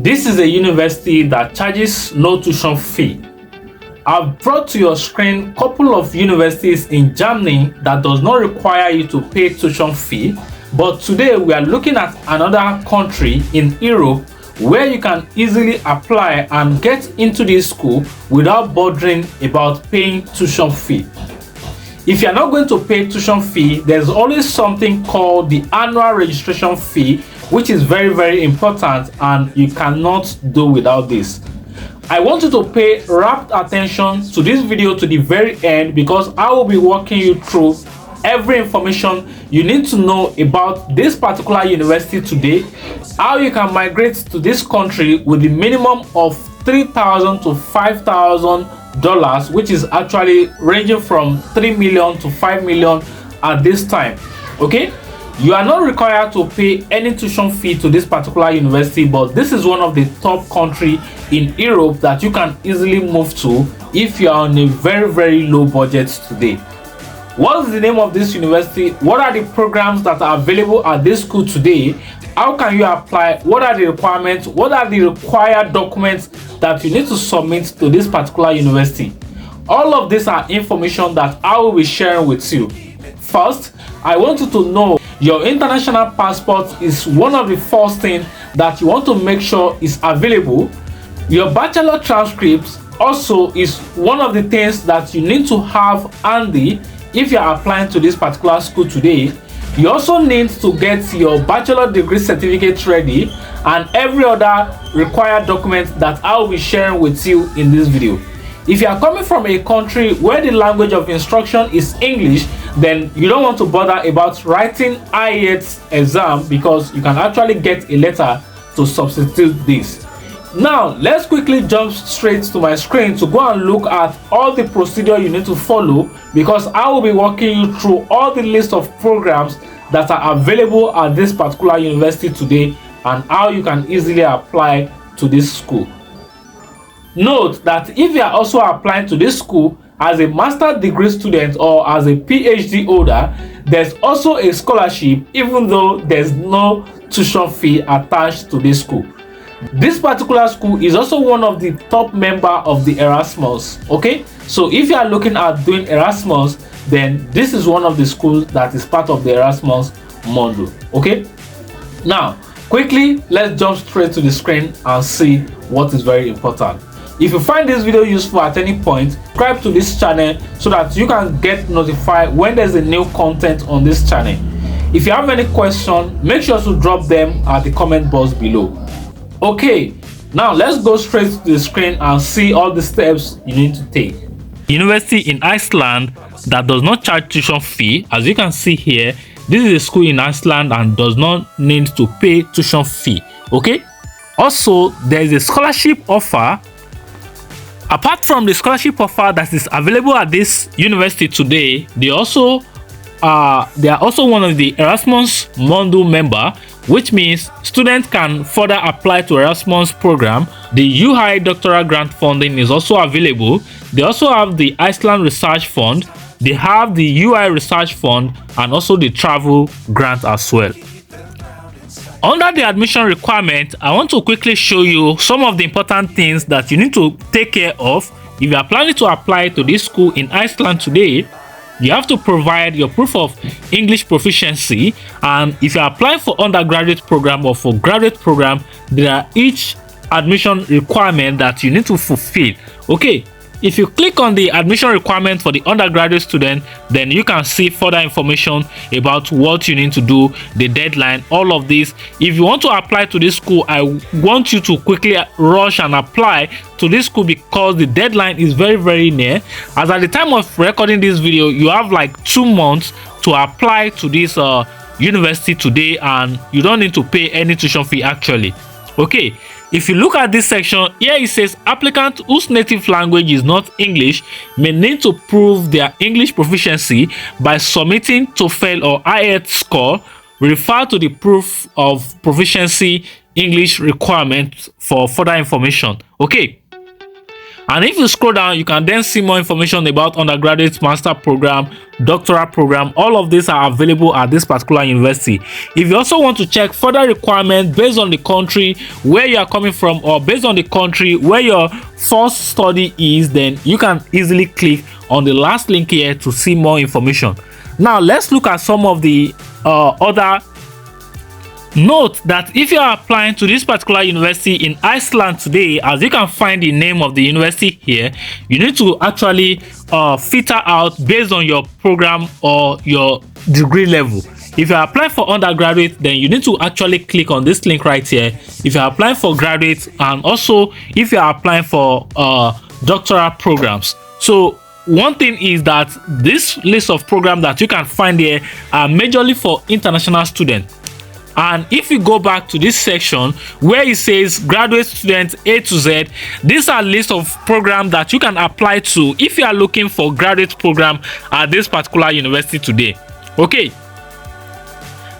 This is a university that charges no tuition fee. I've brought to your screen a couple of universities in Germany that does not require you to pay tuition fee, but today we are looking at another country in Europe where you can easily apply and get into this school without bothering about paying tuition fee. If you are not going to pay tuition fee, there's always something called the annual registration fee, which is very important, and you cannot do without this. I want you to pay rapt attention to this video to the very end, because I will be walking you through every information you need to know about this particular university today, how you can migrate to this country with the minimum of $3,000 to $5,000, which is actually ranging from 3 million to 5 million at this time. Okay, you are not required to pay any tuition fee to this particular university, but this is one of the top country in Europe that you can easily move to if you are on a very low budget today. What is the name of this university? What are the programs that are available at this school today? How can you apply? What are the requirements? What are the required documents that you need to submit to this particular university? All of these are information that I will be sharing with you. First, I want you to know your international passport is one of the first things that you want to make sure is available. Your bachelor transcripts also is one of the things that you need to have handy if you are applying to this particular school today. You also need to get your bachelor degree certificate ready and every other required document that I will be sharing with you in this video. If you are coming from a country where the language of instruction is English, then you don't want to bother about writing IELTS exam, because you can actually get a letter to substitute this. Now let's quickly jump straight to my screen to go and look at all the procedure you need to follow, because I will be walking you through all the list of programs that are available at this particular university today and how you can easily apply to this school. Note that if you are also applying to this school as a master's degree student or as a PhD holder, there's also a scholarship, even though there's no tuition fee attached to this school. This particular school is also one of the top member of the Erasmus. Okay, so if you are looking at doing Erasmus, then this is one of the schools that is part of the Erasmus module. Okay, now quickly let's jump straight to the screen and see what is very important. If you find this video useful at any point, subscribe to this channel so that you can get notified when there's a new content on this channel. If you have any question, make sure to drop them at the comment box below. Okay, now let's go straight to the screen and see all the steps you need to take. University in Iceland that does not charge tuition fee. As you can see here, this is a school in Iceland and does not need to pay tuition fee. Okay, also there is a scholarship offer. Apart from the scholarship offer that is available at this university today, they are also one of the Erasmus module member, which means students can further apply to Erasmus program. The UI doctoral grant funding is also available. They also have the Iceland Research Fund, they have the UI Research Fund, and also the travel grant as well. Under the admission requirement, I want to quickly show you some of the important things that you need to take care of. If you are planning to apply to this school in Iceland today, you have to provide your proof of English proficiency, and if you are applying for undergraduate program or for graduate program, there are each admission requirement that you need to fulfill. Okay, if you click on the admission requirement for the undergraduate student, then you can see further information about what you need to do, the deadline, all of this. If you want to apply to this school, I want you to quickly rush and apply to this school, because the deadline is very near. As at the time of recording this video, you have like 2 months to apply to this university today, and you don't need to pay any tuition fee actually. Okay, if you look at this section here, it says applicants whose native language is not English may need to prove their English proficiency by submitting TOEFL or IELTS score. Refer to the proof of proficiency English requirement for further information. Okay, And if you scroll down, you can then see more information about undergraduate, master program, doctoral program. All of these are available at this particular university. If you also want to check further requirements based on the country where you are coming from, or based on the country where your first study is, then you can easily click on the last link here to see more information. Now let's look at some of the other. Note that if you are applying to this particular university in Iceland today, as you can find the name of the university here, you need to actually filter out based on your program or your degree level. If you are applying for undergraduate, then you need to actually click on this link right here. If you are applying for graduate, and also if you are applying for doctoral programs. So one thing is that this list of programs that you can find here are majorly for international students. And if you go back to this section where it says graduate students A to Z, these are list of programs that you can apply to if you are looking for graduate program at this particular university today. Okay,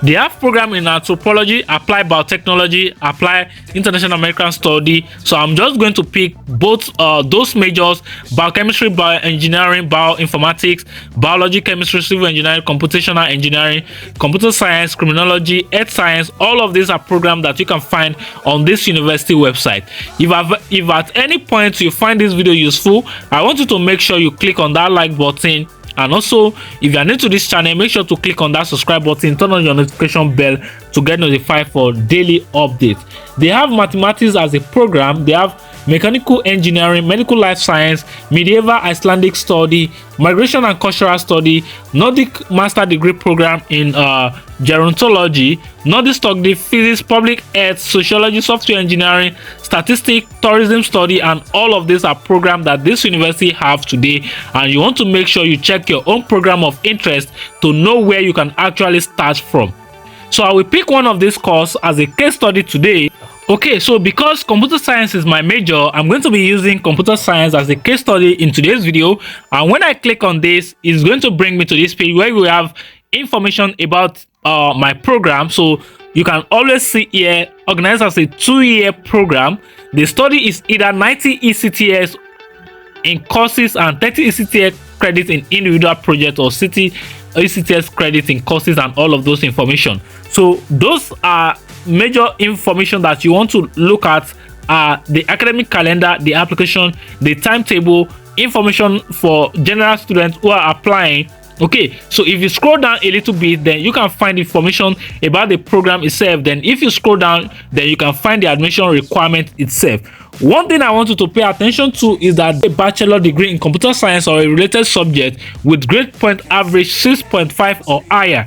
they have program in anthropology, applied biotechnology, applied international American study. So I'm just going to pick both those majors: biochemistry, bioengineering, bioinformatics, biology, chemistry, civil engineering, computational engineering, computer science, criminology, earth science. All of these are programs that you can find on this university website. If at any point you find this video useful, I want you to make sure you click on that like button. And also, if you are new to this channel, make sure to click on that subscribe button, turn on your notification bell to get notified for daily updates. They have mathematics as a program. They have mechanical engineering, medical life science, medieval Icelandic study, migration and cultural study, Nordic master degree program in gerontology, Nordic study, physics, public health, sociology, software engineering, statistics, tourism study, and all of these are programs that this university have today. And you want to make sure you check your own program of interest to know where you can actually start from. So I will pick one of these courses as a case study today. Okay, so because computer science is my major, I'm going to be using computer science as a case study in today's video. And when I click on this, it's going to bring me to this page where we have information about my program. So you can always see here, organized as a 2-year program. The study is either 90 ECTS in courses and 30 ECTS credits in individual project, or 60 ECTS credits in courses, and all of those information. So those are major information that you want to look at. The academic calendar, the application, the timetable, information for general students who are applying. Okay, so if you scroll down a little bit, then you can find information about the program itself. Then if you scroll down, then you can find the admission requirement itself. One thing I want you to pay attention to is that a bachelor degree in computer science or a related subject with grade point average 6.5 or higher.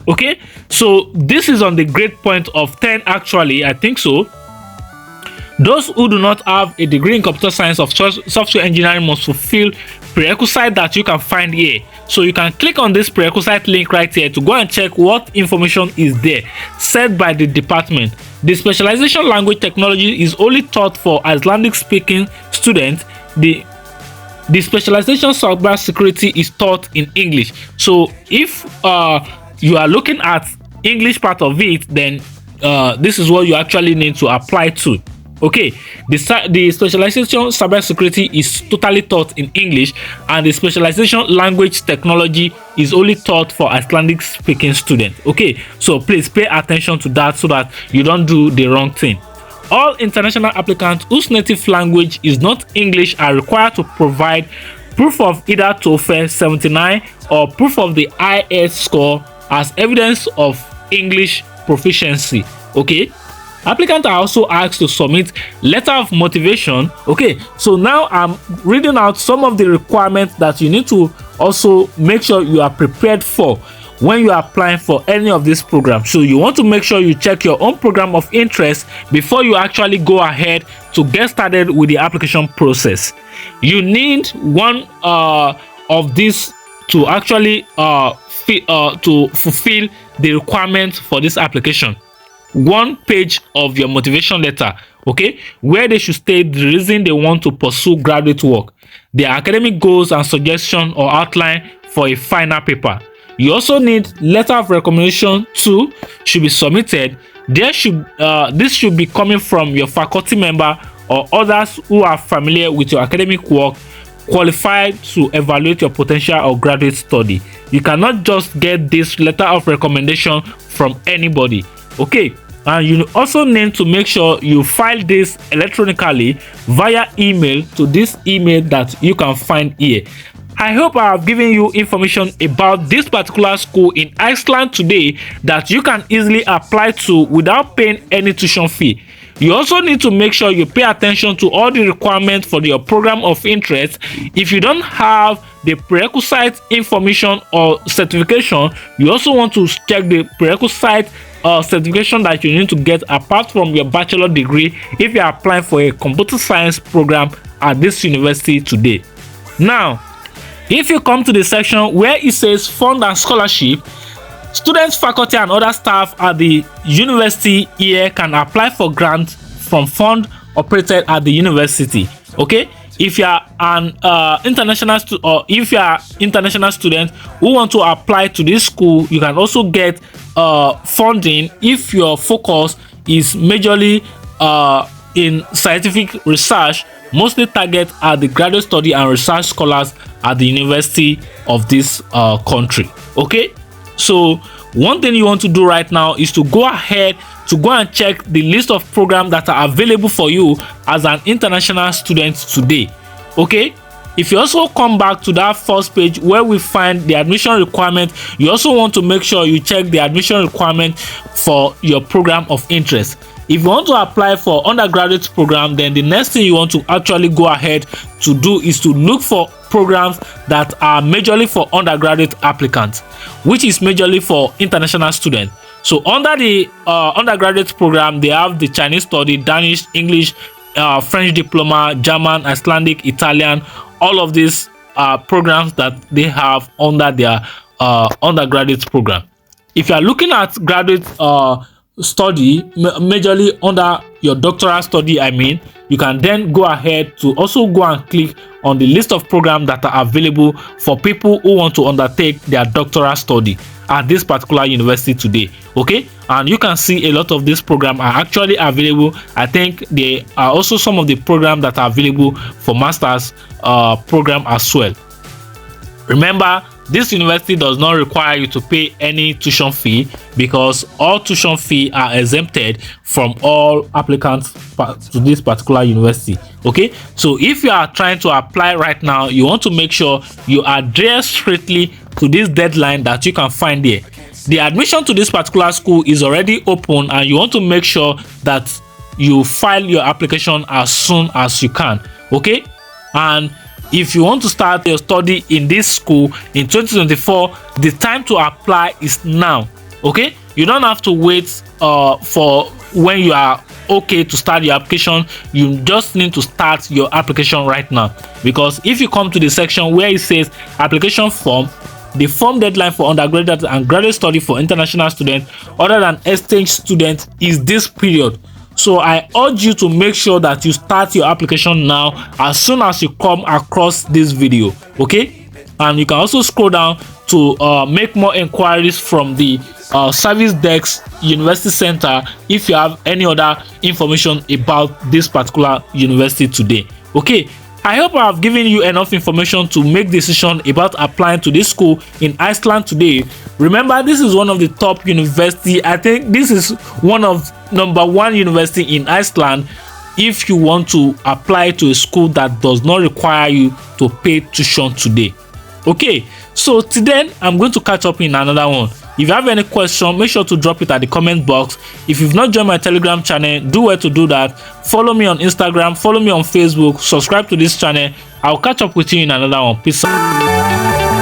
Okay, so this is on the grade point of 10 actually, I think so. Those who do not have a degree in computer science or software engineering must fulfill prerequisite that you can find here. So you can click on this prerequisite link right here to go and check what information is there set by the department. The specialization language technology is only taught for Icelandic speaking students. The specialization cyber security is taught in English. So if you are looking at English part of it, then this is what you actually need to apply to. Okay, the specialization cybersecurity is totally taught in English, and the specialization language technology is only taught for Icelandic speaking students. Okay, so please pay attention to that so that you don't do the wrong thing. All international applicants whose native language is not English are required to provide proof of either TOEFL 79 or proof of the IELTS score as evidence of English proficiency. Okay, applicants are also asked to submit letter of motivation. Okay, so now I'm reading out some of the requirements that you need to also make sure you are prepared for when you are applying for any of these programs. So you want to make sure you check your own program of interest before you actually go ahead to get started with the application process. You need one of these to actually to fulfill the requirements for this application. One page of your motivation letter, okay, where they should state the reason they want to pursue graduate work, their academic goals and suggestion or outline for a final paper. You also need letter of recommendation should be submitted. This should be coming from your faculty member or others who are familiar with your academic work qualified to evaluate your potential or graduate study. You cannot just get this letter of recommendation from anybody. Okay, and you also need to make sure you file this electronically via email to this email that you can find here. I hope I have given you information about this particular school in Iceland today that you can easily apply to without paying any tuition fee. You also need to make sure you pay attention to all the requirements for your program of interest. If you don't have the prerequisite information or certification, you also want to check the prerequisite certification that you need to get apart from your bachelor degree if you are applying for a computer science program at this university today. Now, if you come to the section where it says fund and scholarship, students, faculty, and other staff at the university here can apply for grants from fund operated at the university. Okay, if you are an international student who want to apply to this school, you can also get funding if your focus is majorly in scientific research, mostly target at the graduate study and research scholars at the university of this country. Okay, so one thing you want to do right now is to go ahead to go and check the list of programs that are available for you as an international student today. Okay, if you also come back to that first page where we find the admission requirement, you also want to make sure you check the admission requirement for your program of interest. If you want to apply for undergraduate program, then the next thing you want to actually go ahead to do is to look for programs that are majorly for undergraduate applicants, which is majorly for international students. So under the undergraduate program, they have the Chinese study, Danish, English, French diploma, German, Icelandic, Italian, all of these programs that they have under their undergraduate program. If you are looking at graduate study, majorly under your doctoral study, you can then go ahead to also go and click on the list of programs that are available for people who want to undertake their doctoral study at this particular university today. Okay, and you can see a lot of these programs are actually available. I think there are also some of the programs that are available for master's program as well. Remember, this university does not require you to pay any tuition fee because all tuition fee are exempted from all applicants to this particular university. Okay, so if you are trying to apply right now, you want to make sure you adhere strictly to this deadline that you can find here. The admission to this particular school is already open, and you want to make sure that you file your application as soon as you can. Okay, and if you want to start your study in this school in 2024, the time to apply is now. Okay, you don't have to wait for when you are okay to start your application. You just need to start your application right now, because if you come to the section where it says application form, the form deadline for undergraduate and graduate study for international students other than exchange students is this period. So I urge you to make sure that you start your application now as soon as you come across this video. Okay, and you can also scroll down to make more inquiries from the service desk university center if you have any other information about this particular university today. Okay, I hope I have given you enough information to make decision about applying to this school in Iceland today. Remember, this is one of the top university. I think this is one of #1 university in Iceland if you want to apply to a school that does not require you to pay tuition today. Okay, so today I'm going to catch up in another one. If you have any question, make sure to drop it at the comment box. If you've not joined my Telegram channel, do well to do that. Follow me on Instagram, follow me on Facebook, subscribe to this channel. I'll catch up with you in another one. Peace out.